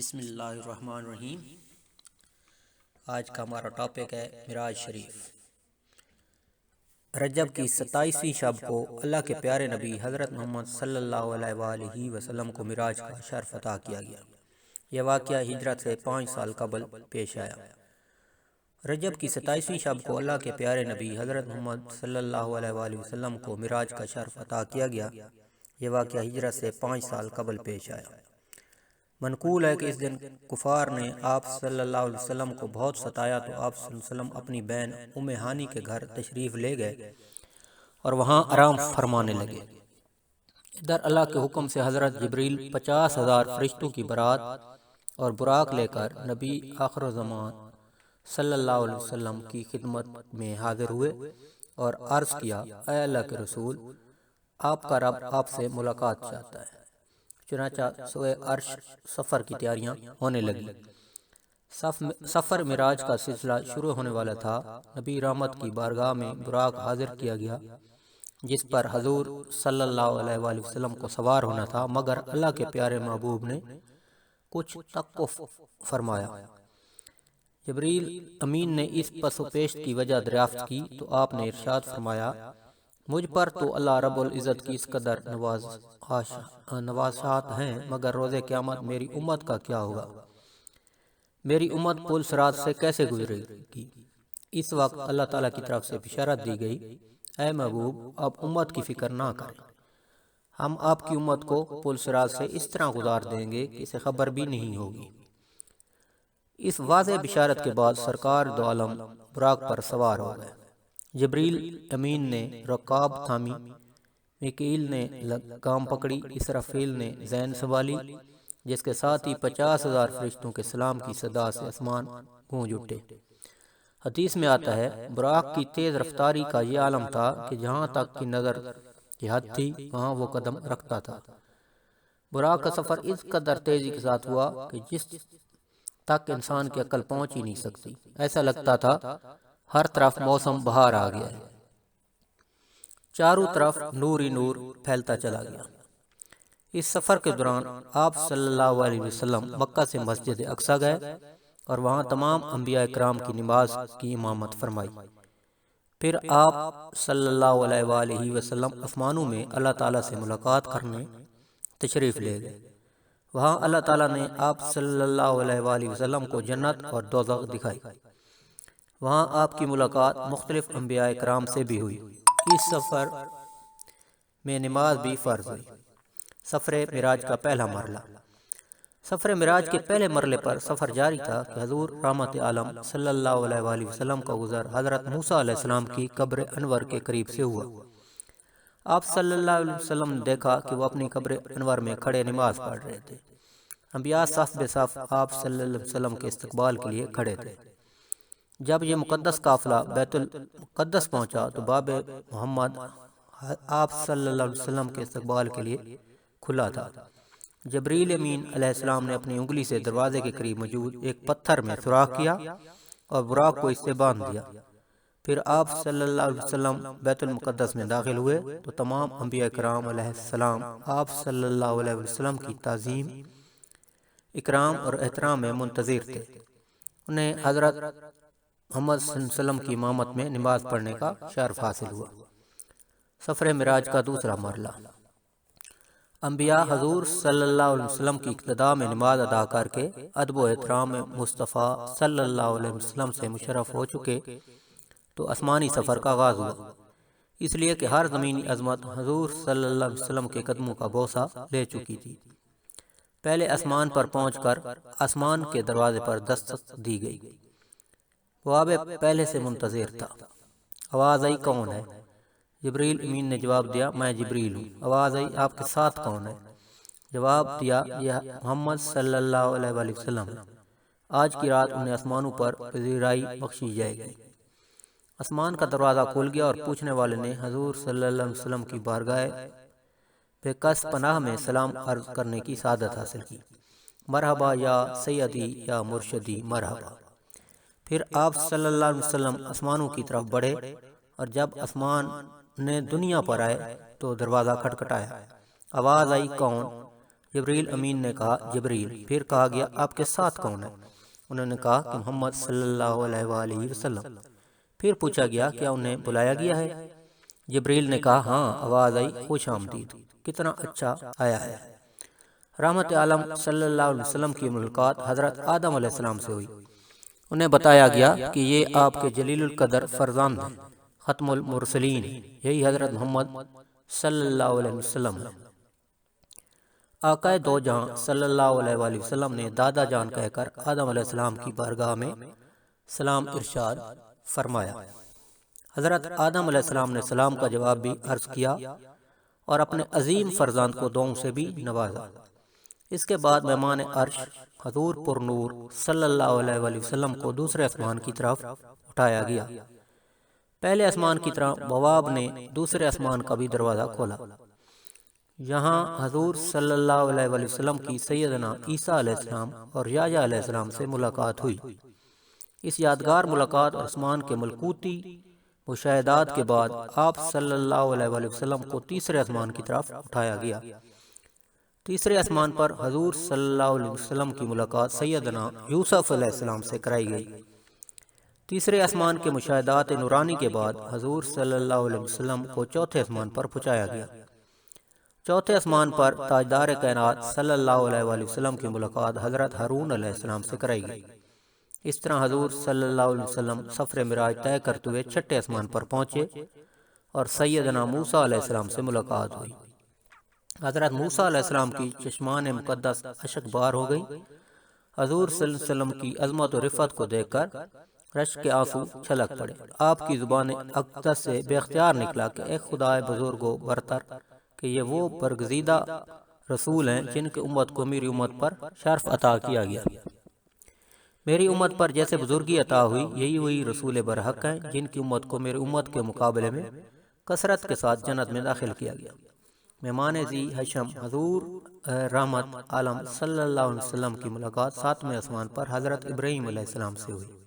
بسم اللہ الرحمن الرحیم۔ آج کا ہمارا ٹاپک ہے معراج شریف۔ رجب کی 27ویں شب کو اللہ کے پیارے نبی حضرت محمد صلی اللہ علیہ وآلہ وسلم کو معراج کا شرف عطا کیا گیا۔ یہ واقعہ ہجرت سے 5 سال قبل پیش آیا۔ رجب کی 27ویں شب کو اللہ کے پیارے نبی حضرت محمد صلی اللہ علیہ وآلہ وسلم کو معراج کا شرف عطا کیا گیا۔ یہ واقعہ ہجرت سے 5 سال قبل پیش آیا۔ منقول ہے کہ اس دن کفار نے آپ صلی اللہ علیہ وسلم کو بہت ستایا تو آپ صلی اللہ علیہ وسلم اپنی بہن ام ہانی کے گھر تشریف لے گئے اور وہاں آرام فرمانے لگے۔ ادھر اللہ کے حکم سے حضرت جبریل 50,000 فرشتوں کی بارات اور براق لے کر نبی آخر الزمان صلی اللہ علیہ وسلم کی خدمت میں حاضر ہوئے اور عرض کیا، اے اللہ کے رسول، آپ کا رب آپ سے ملاقات چاہتا ہے۔ چنانچہ سوئے عرش سفر کی تیاریاں ہونے لگی۔ سفر معراج کا سلسلہ شروع ہونے والا تھا۔ نبی رحمت کی بارگاہ میں براق حاضر کیا گیا جس پر حضور صلی اللہ علیہ وآلہ وسلم کو سوار ہونا تھا، مگر اللہ کے پیارے محبوب نے کچھ توقف فرمایا۔ جبریل امین نے اس پس و پیش کی وجہ دریافت کی تو آپ نے ارشاد فرمایا، مجھ پر تو اللہ رب العزت کی اس قدر نوازشات ہیں، مگر روز قیامت میری امت کا کیا ہوگا؟ میری امت پل صراط سے کیسے گزرے گی؟ اس وقت اللہ تعالیٰ کی طرف سے بشارت دی گئی، اے محبوب، آپ امت کی فکر نہ کریں، ہم آپ کی امت کو پل صراط سے اس طرح گزار دیں گے کہ اسے خبر بھی نہیں ہوگی۔ اس واضح بشارت کے بعد سرکار دو عالم براق پر سوار ہو گئے۔ جبریل امین نے رکاب تھامی، میکائیل نے لگام پکڑی، اسرافیل نے زین سنبھالی، جس کے ساتھ ہی 50,000 فرشتوں کے سلام کی صدا سے آسمان گونج اٹھے۔ حدیث میں آتا ہے، براق کی تیز رفتاری کا یہ عالم تھا کہ جہاں تک کی نظر کی حد تھی وہاں وہ قدم رکھتا تھا۔ براق کا سفر اس قدر تیزی کے ساتھ ہوا کہ جس تک انسان کی عقل پہنچ ہی نہیں سکتی۔ ایسا لگتا تھا ہر طرف موسم بہار آ گیا ہے، چاروں طرف نور ہی نور پھیلتا چلا گیا۔ اس سفر کے دوران آپ صلی اللہ علیہ وسلم مکہ سے مسجد اقصی گئے اور وہاں تمام انبیاء کرام کی نماز کی امامت فرمائی۔ پھر آپ صلی اللہ علیہ وآلہ وسلم آسمانوں میں اللہ تعالیٰ سے ملاقات کرنے تشریف لے گئے۔ وہاں اللہ تعالیٰ نے آپ صلی اللہ علیہ وآلہ وسلم کو جنت اور دوزخ دکھائی۔ وہاں آپ کی ملاقات مختلف انبیاء کرام سے بھی ہوئی۔ اس سفر میں نماز بھی فرض ہوئی۔ سفر معراج کا پہلا مرحلہ۔ سفر معراج کے پہلے مرحلے پر سفر جاری تھا کہ حضور رحمت عالم صلی اللہ علیہ وآلہ وسلم کا گزر حضرت موسیٰ علیہ السلام کی قبر انور کے قریب سے ہوا۔ آپ صلی اللہ علیہ وسلم نے دیکھا کہ وہ اپنی قبر انور میں کھڑے نماز پڑھ رہے تھے۔ انبیاء صف بے صف آپ صلی اللہ علیہ وسلم کے استقبال کے لیے کھڑے تھے۔ جب یہ مقدس قافلہ بیت المقدس پہنچا تو باب محمد آپ صلی اللہ علیہ وسلم کے استقبال کے لیے کھلا تھا۔ جبریل امین علیہ السلام نے اپنی انگلی سے دروازے کے قریب موجود ایک پتھر میں سوراخ کیا اور براق کو اس سے باندھ دیا۔ پھر آپ صلی اللہ علیہ وسلم بیت المقدس میں داخل ہوئے تو تمام انبیاء کرام علیہ السلام آپ صلی اللہ علیہ وسلم کی تعظیم، اکرام اور احترام میں منتظر تھے۔ انہیں حضرت محمد صلی اللہ علیہ وسلم کی امامت میں نماز پڑھنے کا شرف حاصل ہوا۔ سفر معراج کا دوسرا مرحلہ۔ انبیاء حضور صلی اللہ علیہ وسلم کی اقتداء میں نماز ادا کر کے ادب و احترام مصطفیٰ صلی اللہ علیہ وسلم سے مشرف ہو چکے تو آسمانی سفر کا آغاز ہوا، اس لیے کہ ہر زمینی عظمت حضور صلی اللہ علیہ وسلم کے قدموں کا بوسہ لے چکی تھی۔ پہلے آسمان پر پہنچ کر آسمان کے دروازے پر دستک دی گئی۔ بواب پہلے سے منتظر تھا۔ آواز آئی، کون ہے؟ جبریل امین نے جواب دیا، میں جبریل ہوں۔ آواز آئی، آپ کے ساتھ کون ہے؟ جواب دیا، یہ محمد صلی اللہ علیہ وآلہ وسلم ہے۔ آج کی رات انہیں آسمانوں پر پذیرائی بخشی جائے گی۔ آسمان کا دروازہ کھل گیا اور پوچھنے والے نے حضور صلی اللہ علیہ وسلم کی بارگاہ بے کس پناہ میں سلام عرض کرنے کی سعادت حاصل کی۔ مرحبا یا سیدی یا مرشدی، مرحبا۔ پھر آپ صلی اللہ علیہ وسلم آسمانوں کی طرف بڑھے اور جب آسمان نے دنیا پر آئے تو دروازہ کھٹکھٹایا۔ آواز آئی، کون؟ جبریل امین نے کہا جبریل۔ پھر کہا گیا آپ کے ساتھ کون ہے؟ انہوں نے کہا کہ محمد صلی اللہ علیہ وآلہ وسلم۔ پھر پوچھا گیا کیا انہیں بلایا گیا ہے؟ جبریل نے کہا ہاں، آواز آئی خوش آمدید، کتنا اچھا آیا ہے۔ رحمت عالم صلی اللہ علیہ وسلم کی ملاقات حضرت آدم علیہ السلام سے ہوئی۔ انہیں بتایا گیا کہ یہ آپ کے جلیل القدر فرزند ہیں، ختم المرسلین، یہی حضرت محمد صلی اللہ علیہ وسلم ہے۔ آقا دو جہاں صلی اللہ علیہ وآلہ وسلم نے دادا جان کہہ کر آدم علیہ السلام کی بارگاہ میں سلام ارشاد فرمایا۔ حضرت آدم علیہ السلام نے سلام کا جواب بھی عرض کیا اور اپنے عظیم فرزند کو دعاؤں سے بھی نوازا۔ اس کے بعد مہمان عرش حضور پر نور صلی اللہ علیہ وآلہ وسلم کو دوسرے آسمان کی طرف اٹھایا گیا۔ پہلے آسمان کی طرح بواب نے دوسرے آسمان کا بھی دروازہ کھولا۔ یہاں حضور صلی اللہ علیہ وآلہ وسلم کی سیدنا عیسیٰ علیہ السلام اور یحییٰ علیہ السلام سے ملاقات ہوئی۔ اس یادگار ملاقات اور آسمان کے ملکوتی مشاہدات کے بعد آپ صلی اللہ علیہ وآلہ وسلم کو تیسرے آسمان کی طرف اٹھایا گیا۔ تیسرے آسمان پر حضور صلی اللہ علیہ وسلم کی ملاقات سیدنا یوسف علیہ السلام سے کرائی گئی۔ تیسرے آسمان کے مشاہدات نورانی کے بعد حضور صلی اللہ علیہ وسلم کو چوتھے آسمان پر پہنچایا گیا۔ چوتھے آسمان پر تاجدار کائنات صلی اللہ علیہ وآلہ وسلم کی ملاقات حضرت ہارون علیہ السلام سے کرائی گئی۔ اس طرح حضور صلی اللہ علیہ وسلم سفر معراج طے کرتے ہوئے چھٹے آسمان پر پہنچے اور سیدنا موسیٰ علیہ السلام سے ملاقات ہوئی۔ حضرت موسیٰ علیہ السلام کی چشمان مقدس اشک بار ہو گئی۔ حضور صلی اللہ علیہ وسلم کی عظمت و رفعت کو دیکھ کر رشک کے آنسو چھلک پڑے۔ آپ کی زبان اقدس سے بے اختیار نکلا کہ اے خدائے بزرگ و برتر، کہ یہ وہ برگزیدہ رسول ہیں جن کی امت کو میری امت پر شرف عطا کیا گیا۔ میری امت پر جیسے بزرگی عطا ہوئی، یہی وہی رسول برحق ہیں جن کی امت کو میری امت کے مقابلے میں کثرت کے ساتھ جنت میں داخل کیا گیا۔ مہمان ذی حشم حضور رحمت عالم صلی اللہ علیہ وسلم کی ملاقات ساتویں آسمان پر حضرت ابراہیم علیہ السلام سے ہوئی۔